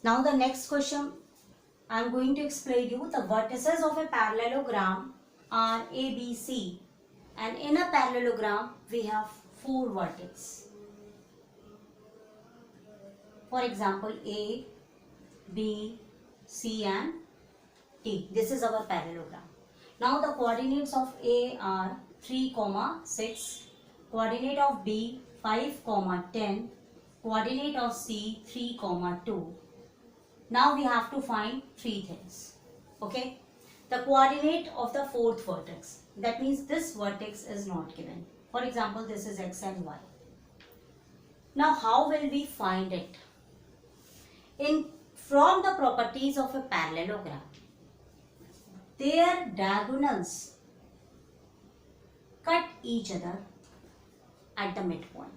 Now the next question, I am going to explain you the vertices of a parallelogram are A, B, C, and in a parallelogram we have four vertices. For example, A, B, C and D. This is our parallelogram. Now the coordinates of A are 3, 6, coordinate of B 5, 10, coordinate of C 3, 2. Now we have to find three things. Okay. The coordinate of the fourth vertex. That means this vertex is not given. For example, this is X and Y. Now how will we find it? From the properties of a parallelogram, their diagonals cut each other at the midpoint.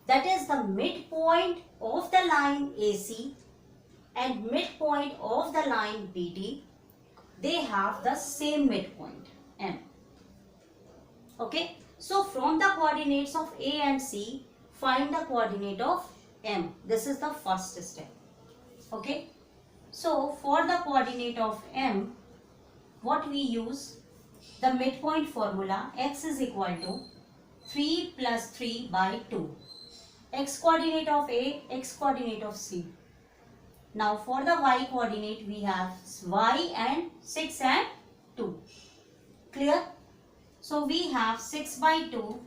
That is the midpoint of the line AC and midpoint of the line BD. They have the same midpoint M. Okay. So from the coordinates of A and C, find the coordinate of M. This is the first step. Okay. So for the coordinate of M, what we use? The midpoint formula. X is equal to 3 plus 3 by 2. X coordinate of A, X coordinate of C. Now for the Y coordinate we have Y and 6 and 2. Clear? So we have 6 by 2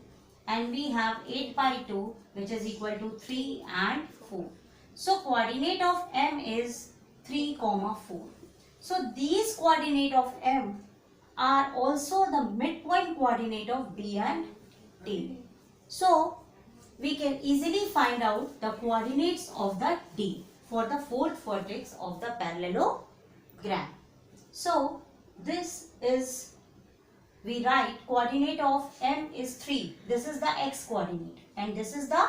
and we have 8 by 2, which is equal to 3 and 4. So coordinate of M is 3, 4. So these coordinate of M are also the midpoint coordinate of B and D. So we can easily find out the coordinates of the D for the fourth vertex of the parallelogram. So this is, we write coordinate of M is 3. This is the X coordinate and this is the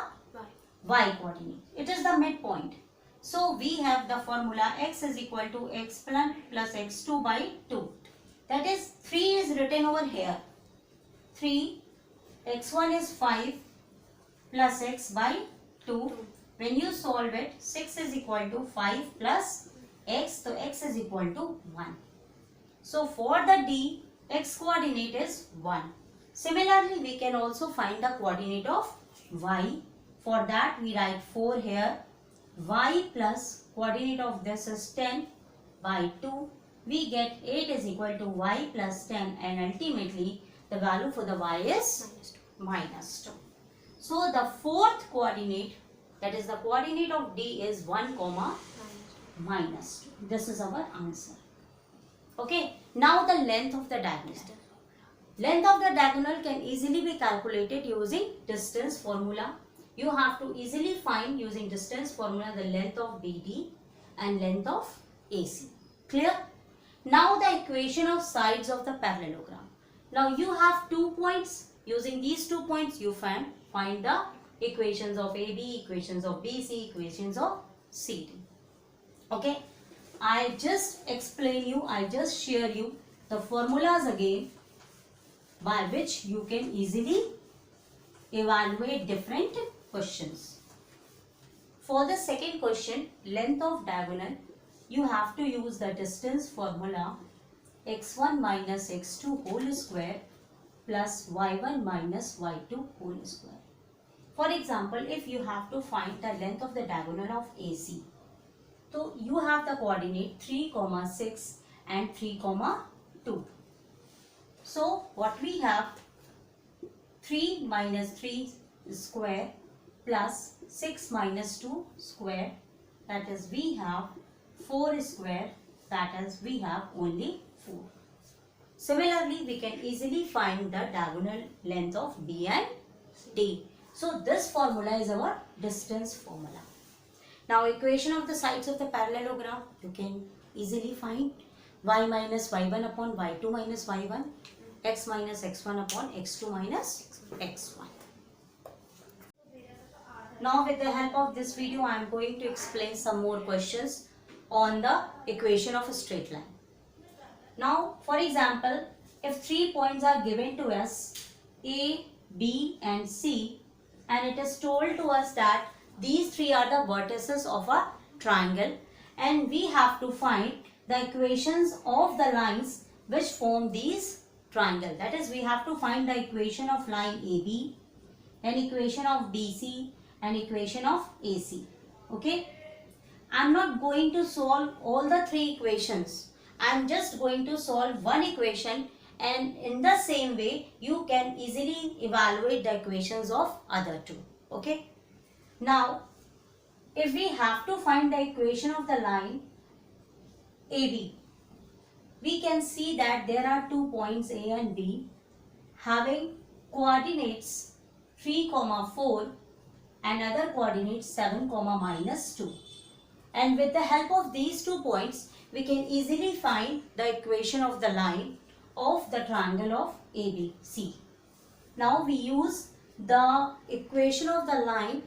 Y coordinate. It is the midpoint. So we have the formula X is equal to X plus X2 by 2. That is 3 is written over here. 3, X1 is 5 plus X by 2. When you solve it, 6 is equal to 5 plus X. So X is equal to 1. So for the D, X coordinate is 1. Similarly, we can also find the coordinate of Y. For that we write 4 here. Y plus coordinate of this is 10 by 2. We get 8 is equal to Y plus 10 and ultimately the value for the Y is minus 2. So the fourth coordinate, that is the coordinate of D is 1, minus 2. This is our answer. Okay. Now the length of the diagonal. Length of the diagonal can easily be calculated using distance formula. You have to easily find using distance formula the length of BD and length of AC. Clear? Now the equation of sides of the parallelogram. Now you have 2 points. Using these 2 points you find the equations of AB, equations of BC, equations of CD. Okay. I just explain you, I just share you the formulas again by which you can easily evaluate different questions. For the second question, length of diagonal, you have to use the distance formula x1 minus x2 whole square plus y1 minus y2 whole square. For example, if you have to find the length of the diagonal of AC, so you have the coordinate 3, 6 and 3, 2. So what we have, 3 minus 3 square plus 6 minus 2 square, that is we have 4 square, that is we have only 4. Similarly, we can easily find the diagonal length of B and D. So this formula is our distance formula. Now equation of the sides of the parallelogram, you can easily find y minus y1 upon y2 minus y1, x minus x1 upon x2 minus x1. Now with the help of this video, I am going to explain some more questions on the equation of a straight line. Now for example, if 3 points are given to us, A, B and C, and it is told to us that these 3 are the vertices of a triangle and we have to find the equations of the lines which form these triangle. That is, we have to find the equation of line AB, an equation of BC, an equation of AC. Okay. I am not going to solve all the three equations. I am just going to solve one equation, and in the same way you can easily evaluate the equations of other two. Okay. Now, if we have to find the equation of the line AB, we can see that there are 2 points A and B having coordinates 3, 4 and other coordinates 7, -2. And with the help of these 2 points, we can easily find the equation of the line of the triangle of ABC. Now we use the equation of the line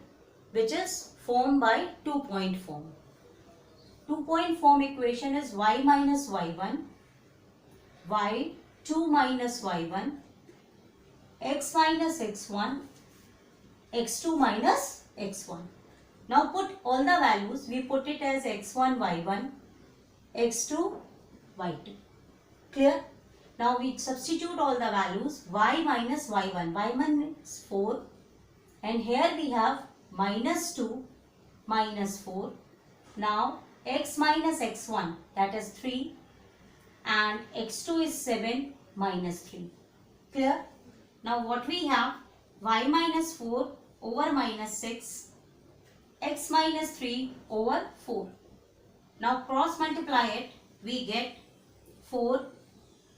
which is formed by 2-point form. 2-point form equation is y minus y1, y2 minus y1, x minus x1, x2 minus x1. Now put all the values, we put it as x1, y1, x2, y2. Clear? Now we substitute all the values, y minus y1, y1 is 4, and here we have -2, -4. Now x minus x1, that is 3, and x2 is 7, -3. Clear? Now what we have, y minus 4 over -6, x minus 3 over 4. Now cross multiply it, we get 4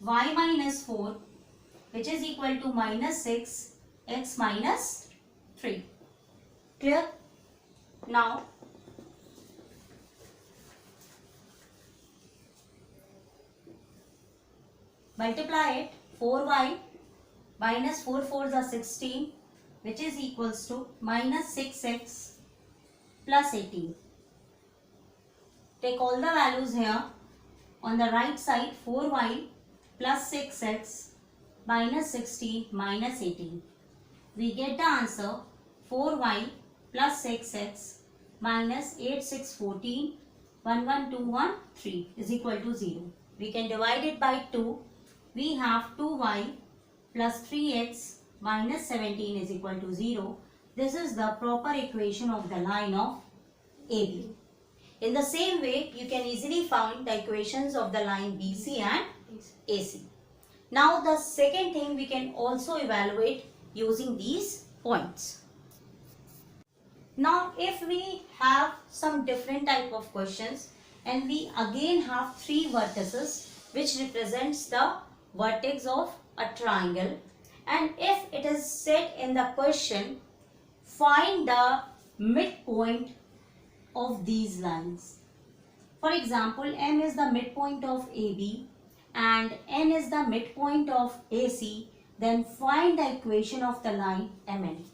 y minus 4, which is equal to -6 x minus 3. Clear? Now multiply it, 4y minus 4 4s are 16, which is equals to -6x plus 18. Take all the values here. On the right side, 4y plus 6x minus 16 minus 18. We get the answer 4y plus 6x minus 8 6 14 1 1 2 1 3 is equal to 0. We can divide it by 2. We have 2y plus 3x minus 17 is equal to 0. This is the proper equation of the line of AB. In the same way, you can easily find the equations of the line BC and AC. Now the second thing, we can also evaluate using these points. Now if we have some different type of questions and we again have 3 vertices which represents the vertex of a triangle, and if it is said in the question, find the midpoint of these lines. For example, M is the midpoint of AB and N is the midpoint of AC, then find the equation of the line MN.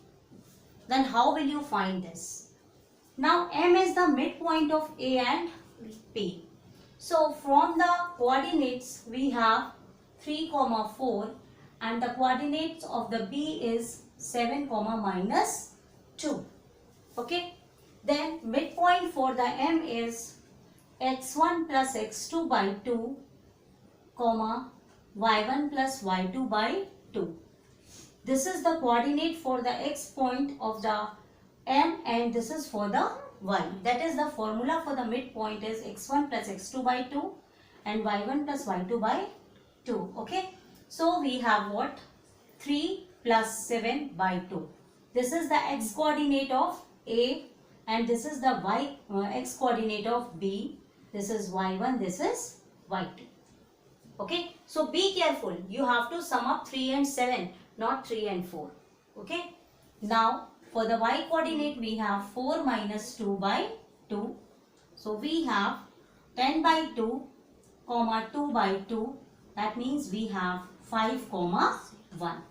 Then how will you find this? Now M is the midpoint of A and P. So from the coordinates we have 3, 4 and the coordinates of the B is 7, -2. Okay. Then midpoint for the M is x1 plus x2 by 2, y1 plus y2 by 2. This is the coordinate for the x point of the M and this is for the y. That is the formula for the midpoint is x1 plus x2 by 2 and y1 plus y2 by 2. Okay. So we have what? 3 plus 7 by 2. This is the x coordinate of A and this is the x coordinate of B. This is y1, this is y2. Okay. So be careful. You have to sum up 3 and 7, not 3 and 4. Okay. Now for the y coordinate we have 4 minus 2 by 2. So we have 10 by 2, 2 by 2. That means we have 5, 1.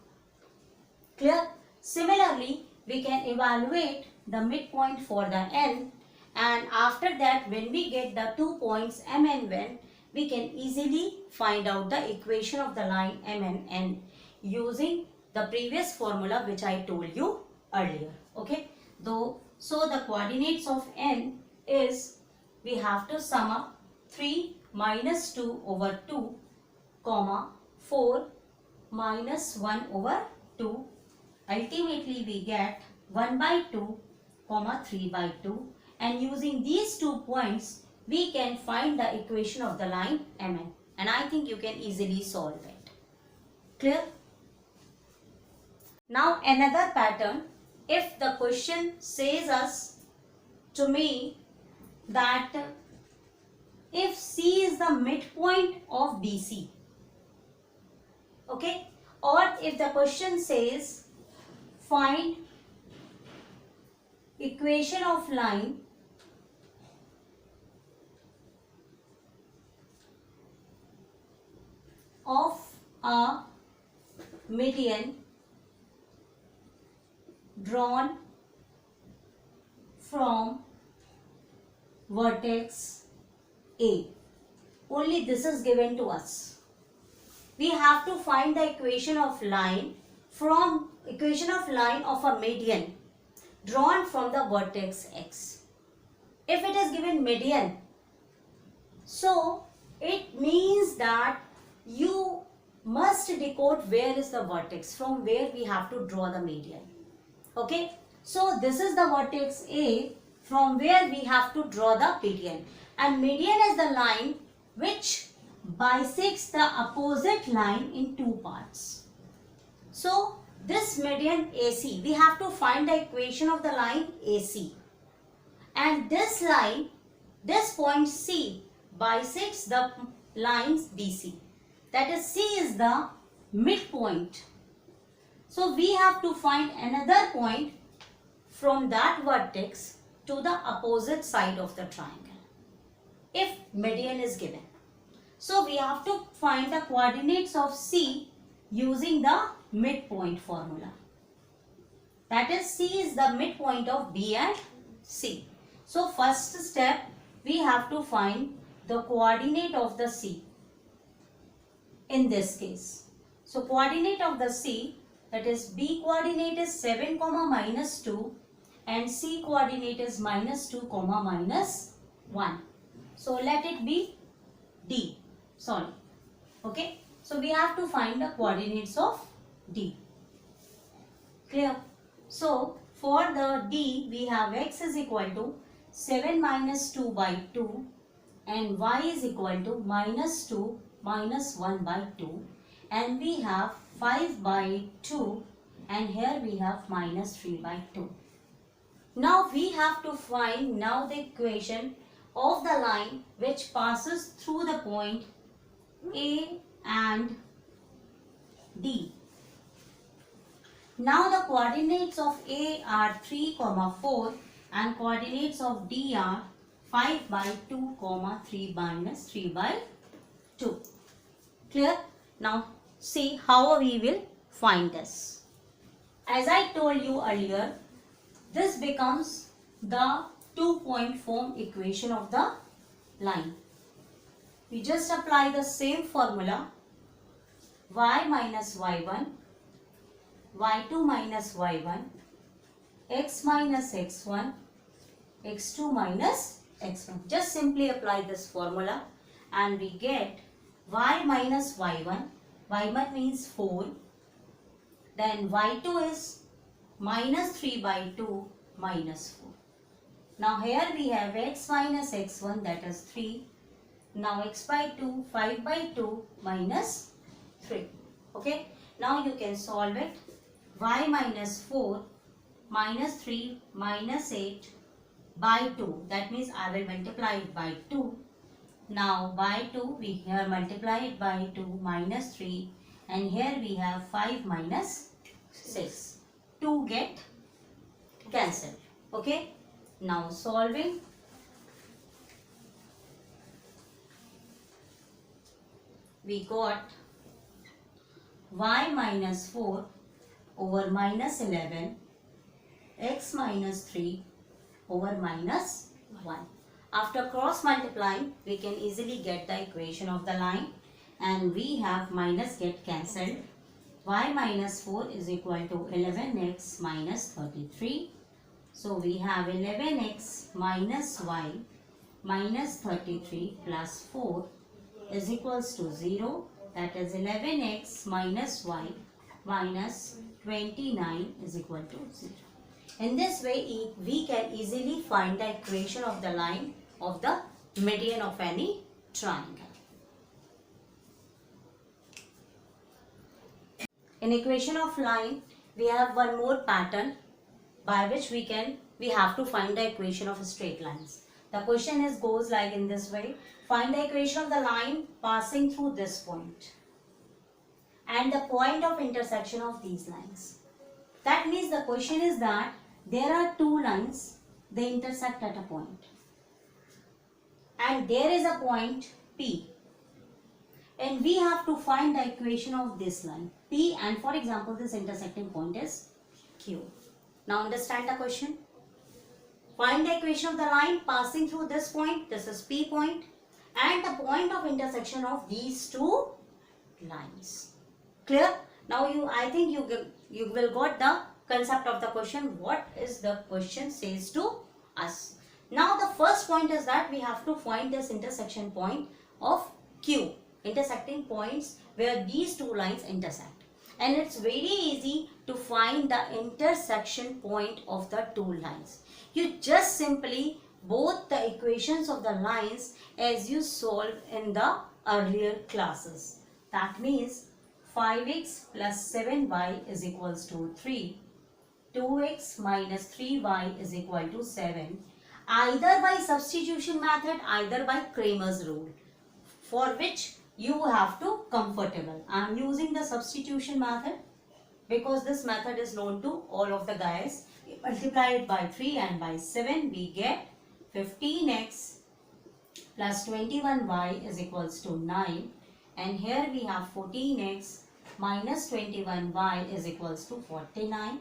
Clear? Similarly, we can evaluate the midpoint for the N, and after that when we get the 2 points M and N, we can easily find out the equation of the line M and N using the previous formula which I told you earlier. Okay. So the coordinates of N is we have to sum up 3 minus 2 over 2, comma 4 minus 1 over 2. Ultimately we get 1 by 2, comma 3 by 2, and using these 2 points we can find the equation of the line MN, and I think you can easily solve it. Clear? Now another pattern, if the question says us to me that if C is the midpoint of BC, okay, or if the question says find equation of line of a median drawn from vertex A. Only this is given to us. We have to find the equation of line of a median drawn from the vertex X. If it is given median, so it means that you must decode where is the vertex, from where we have to draw the median. Okay, so this is the vertex A from where we have to draw the median, and median is the line which bisects the opposite line in two parts. So this median AC, we have to find the equation of the line AC, and this line, this point C bisects the lines BC, that is C is the midpoint. So we have to find another point from that vertex to the opposite side of the triangle if median is given. So we have to find the coordinates of C using the midpoint formula. That is, C is the midpoint of B and C. So first step, we have to find the coordinate of the C in this case. So coordinate of the C, that is B coordinate is 7, minus 2 and C coordinate is minus 2, minus 1. So let it be D. Sorry. Okay. So we have to find the coordinates of D. Clear? So for the D, we have X is equal to 7 minus 2 by 2 and Y is equal to minus 2 minus 1 by 2, and we have 5 by 2 and here we have minus 3 by 2. Now we have to find now the equation of the line which passes through the point A and D. Now the coordinates of A are 3, 4 and coordinates of D are 5 by 2, 3 minus 3 by 2. Clear? Now see how we will find this. As I told you earlier, this becomes the 2-point form equation of the line. We just apply the same formula, y minus y1, y2 minus y1, x minus x1, x2 minus x1. Just simply apply this formula and we get y minus y1. y1 means 4. Then y2 is minus 3 by 2 minus 4. Now here we have x minus x1, that is 3. Now x by 2, 5 by 2 minus 3. Okay. Now you can solve it. Y minus 4 minus 3 minus 8 by 2. That means I will multiply it by 2. Now by 2 we here multiply it by 2 minus 3 and here we have 5 minus 6. 2 get cancelled. Okay. Now solving. We got y minus 4 over minus 11, x minus 3 over minus 1. After cross multiplying, we can easily get the equation of the line and we have minus get cancelled. Y minus 4 is equal to 11x minus 33. So we have 11x minus y minus 33 plus 4 is equals to 0. That is 11x minus y minus 29 is equal to 0. In this way, we can easily find the equation of the line of the median of any triangle. In equation of line, we have one more pattern by which we have to find the equation of straight lines. The question goes like in this way. Find the equation of the line passing through this point and the point of intersection of these lines. That means the question is that there are two lines, they intersect at a point. And there is a point P. And we have to find the equation of this line P, and for example this intersecting point is Q. Now understand the question. Find the equation of the line passing through this point, this is P point, and the point of intersection of these two lines. Clear? Now I think you will got the concept of the question, what is the question says to us. Now the first point is that we have to find this intersection point of Q, intersecting points where these two lines intersect. And it's very easy to find the intersection point of the two lines. You just simply both the equations of the lines as you solved in the earlier classes. That means 5x plus 7y is equals to 3. 2x minus 3y is equal to 7. Either by substitution method, either by Cramer's rule, for which you have to comfortable. I am using the substitution method because this method is known to all of the guys. Multiply it by 3 and by 7, we get 15x plus 21y is equals to 9. And here we have 14x minus 21y is equals to 49.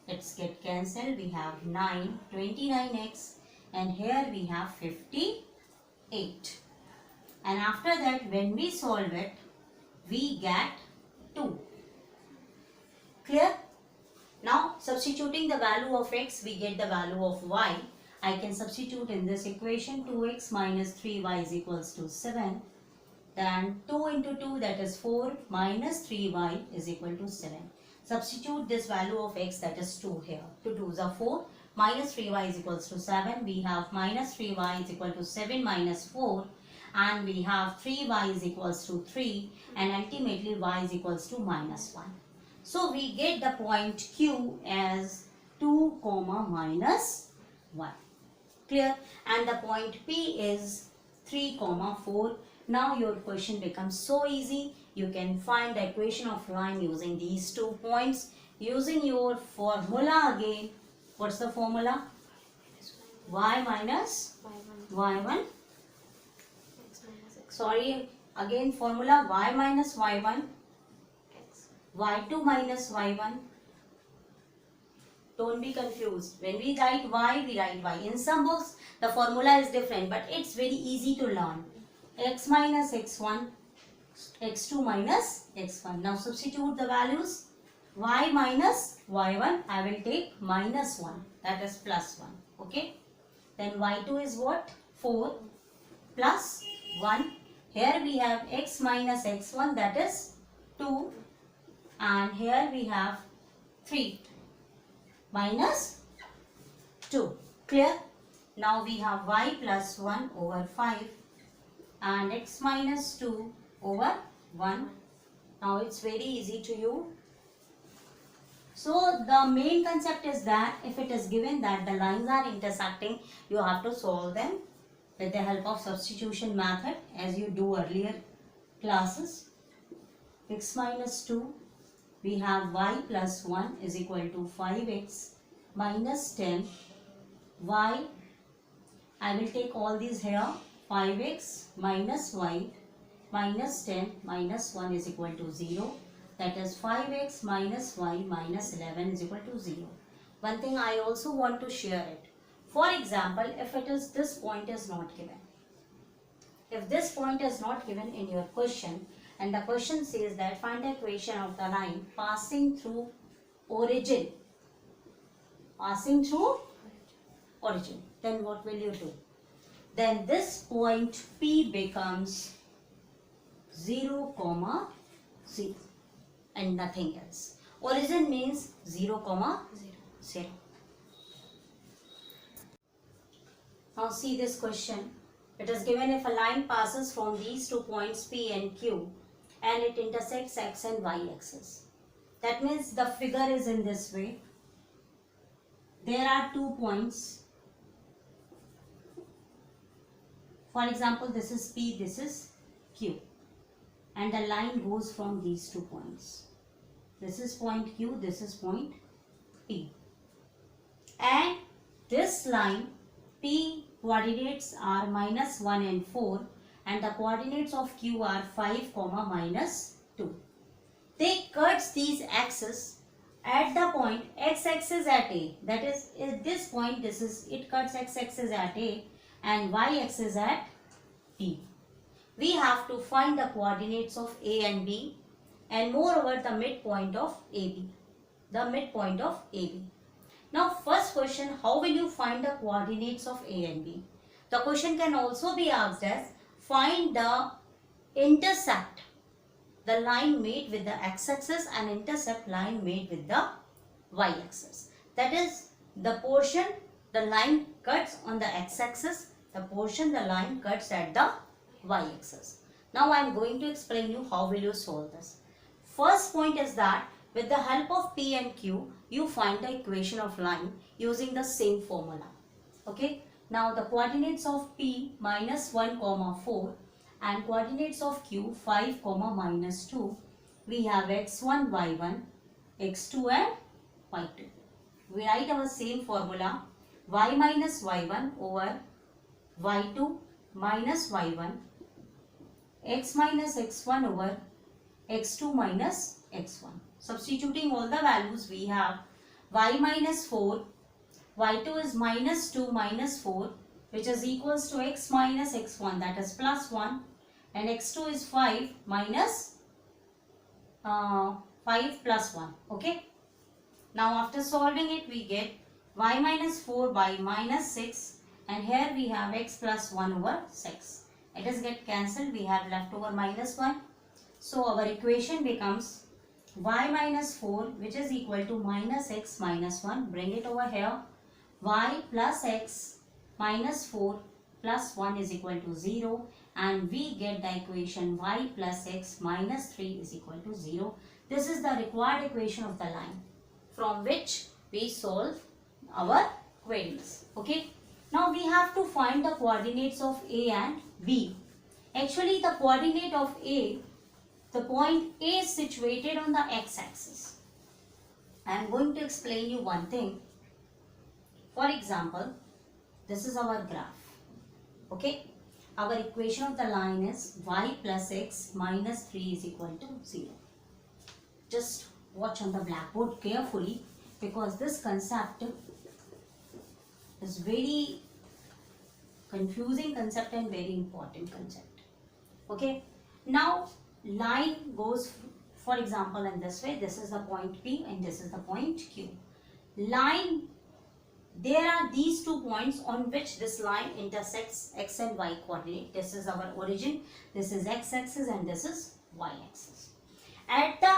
Let's get cancelled. We have 29x, and here we have 58. And after that, when we solve it, we get 2. Clear? Now, substituting the value of x, we get the value of y. I can substitute in this equation. 2x minus 3y is equals to 7. Then 2 into 2, that is 4, minus 3y is equal to 7. Substitute this value of x, that is 2 here. 2 2s are 4. Minus 3y is equals to 7. We have minus 3y is equal to 7 minus 4. And we have 3y is equals to 3. And ultimately y is equals to minus 1. So we get the point Q as 2, minus 1. Clear? And the point P is 3, 4. Now your question becomes so easy. You can find the equation of line using these 2 points. Using your formula again. What's the formula? Y minus y1. Sorry, again formula y minus y1. y2 minus y1. Don't be confused. When we write y, we write y. In some books, the formula is different, but it's very easy to learn. X minus x1, x2 minus x1. Now substitute the values. Y minus y1, I will take minus 1. That is plus 1. Okay. Then y2 is what? 4 plus 1. Here we have x minus x1, that is 2. And here we have 3 minus 2. Clear? Now we have y plus 1 over 5 and x minus 2 over 1. Now it's very easy to you. So the main concept is that if it is given that the lines are intersecting, you have to solve them with the help of substitution method as you do earlier classes. X minus 2, we have y plus 1 is equal to 5x minus 10. Y, I will take all these here. 5x minus y minus 10 minus 1 is equal to 0. That is 5x minus y minus 11 is equal to 0. One thing I also want to share it. For example, if it is this point is not given. If this point is not given in your question and the question says that find the equation of the line passing through origin. Passing through origin. Then what will you do? then this point P becomes 0, 0 and nothing else. Origin means 0, 0. Now see this question. It is given if a line passes from these 2 points P and Q and it intersects X and Y axis. That means the figure is in this way. There are 2 points. For example, this is P, this is Q. And the line goes from these 2 points. This is point Q, this is point P. And this line P coordinates are -1 and 4 and the coordinates of Q are 5, -2. They cuts these axes at the point x-axis at A. That is, at this point, it cuts x-axis at A and y-axis at P. We have to find the coordinates of A and B and moreover the midpoint of AB. The midpoint of AB. Now first question, how will you find the coordinates of A and B? The question can also be asked as find the intercept, the line made with the x-axis and intercept line made with the y-axis. That is the portion the line cuts on the x-axis, the portion the line cuts at the y-axis. Now I am going to explain you how will you solve this. First point is that with the help of P and Q, you find the equation of line using the same formula. Okay. Now the coordinates of P -1, 4 and coordinates of Q 5, -2. We have x1, y1, x2 and y2. We write our same formula y minus y1 over y2 minus y1, x minus x1 over x2 minus x1. Substituting all the values, we have y minus 4, y2 is -2 minus 4, which is equals to x minus x1, that is +1, and x2 is 5 minus 5 plus 1. Okay. Now after solving it, we get y minus 4 by -6, and here we have x plus 1 over 6. It is get cancelled. We have left over -1. So our equation becomes y minus 4, which is equal to -x minus 1. Bring it over here. Y plus x minus 4 plus 1 is equal to 0, and we get the equation y plus x minus 3 is equal to 0. This is the required equation of the line from which we solve our queries. Okay. Now we have to find the coordinates of A and B. Actually the coordinate of A, the point A is situated on the x-axis. I am going to explain you one thing. For example, this is our graph. Okay. Our equation of the line is y plus x minus 3 is equal to 0. Just watch on the blackboard carefully, because this concept is very confusing concept and very important concept. Okay. Now line goes, for example, in this way. This is the point P and this is the point Q. Line, there are these 2 points on which this line intersects x and y coordinate. This is our origin, this is x-axis and this is y-axis. At the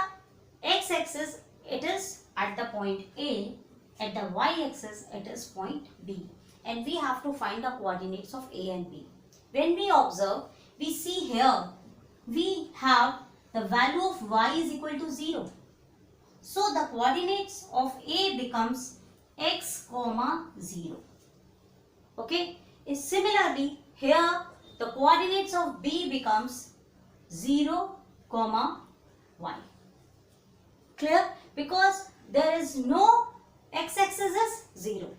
x-axis it is at the point A, at the y-axis it is point B, and we have to find the coordinates of A and B. When we observe, we see here we have the value of y is equal to 0. So the coordinates of A becomes x, 0. Okay. Similarly, here the coordinates of B becomes 0, y. Clear? Because there is no x-axis is 0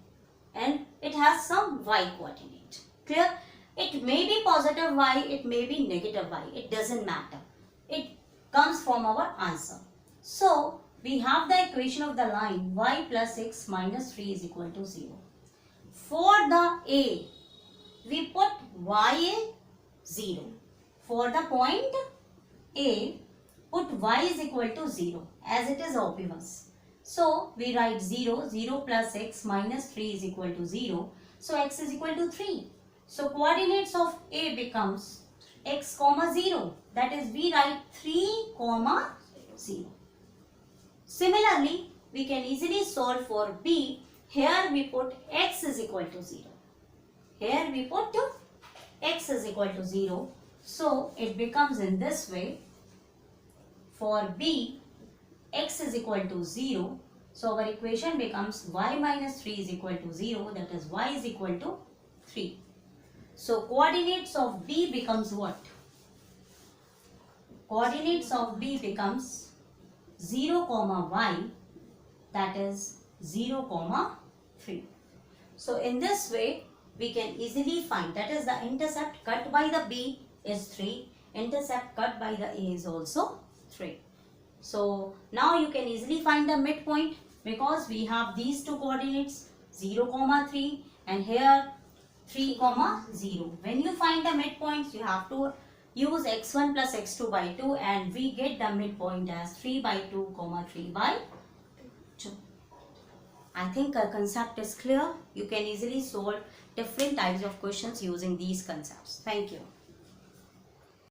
and it has some y coordinate. Clear? It may be positive y, it may be negative y. It doesn't matter. It comes from our answer. So we have the equation of the line y plus x minus 3 is equal to 0. For the A, we put y 0. For the point A, put y is equal to 0 as it is obvious. So we write 0, 0 plus x minus 3 is equal to 0. So x is equal to 3. So coordinates of A becomes x comma 0. That is, we write 3 comma 0. Similarly, we can easily solve for B. Here we put x is equal to 0. Here we put x is equal to 0. So it becomes in this way. For B, x is equal to 0. So our equation becomes y minus 3 is equal to 0. That is, y is equal to 3. So coordinates of B becomes what? Coordinates of B becomes 0 comma y, that is 0 comma 3. So in this way we can easily find, that is, the intercept cut by the B is 3, intercept cut by the A is also 3. So now you can easily find the midpoint because we have these two coordinates 0 comma 3 and here 3 comma 0. When you find the midpoints, you have to use x1 plus x2 by 2 and we get the midpoint as 3 by 2 comma 3 by 2. I think our concept is clear. You can easily solve different types of questions using these concepts. Thank you.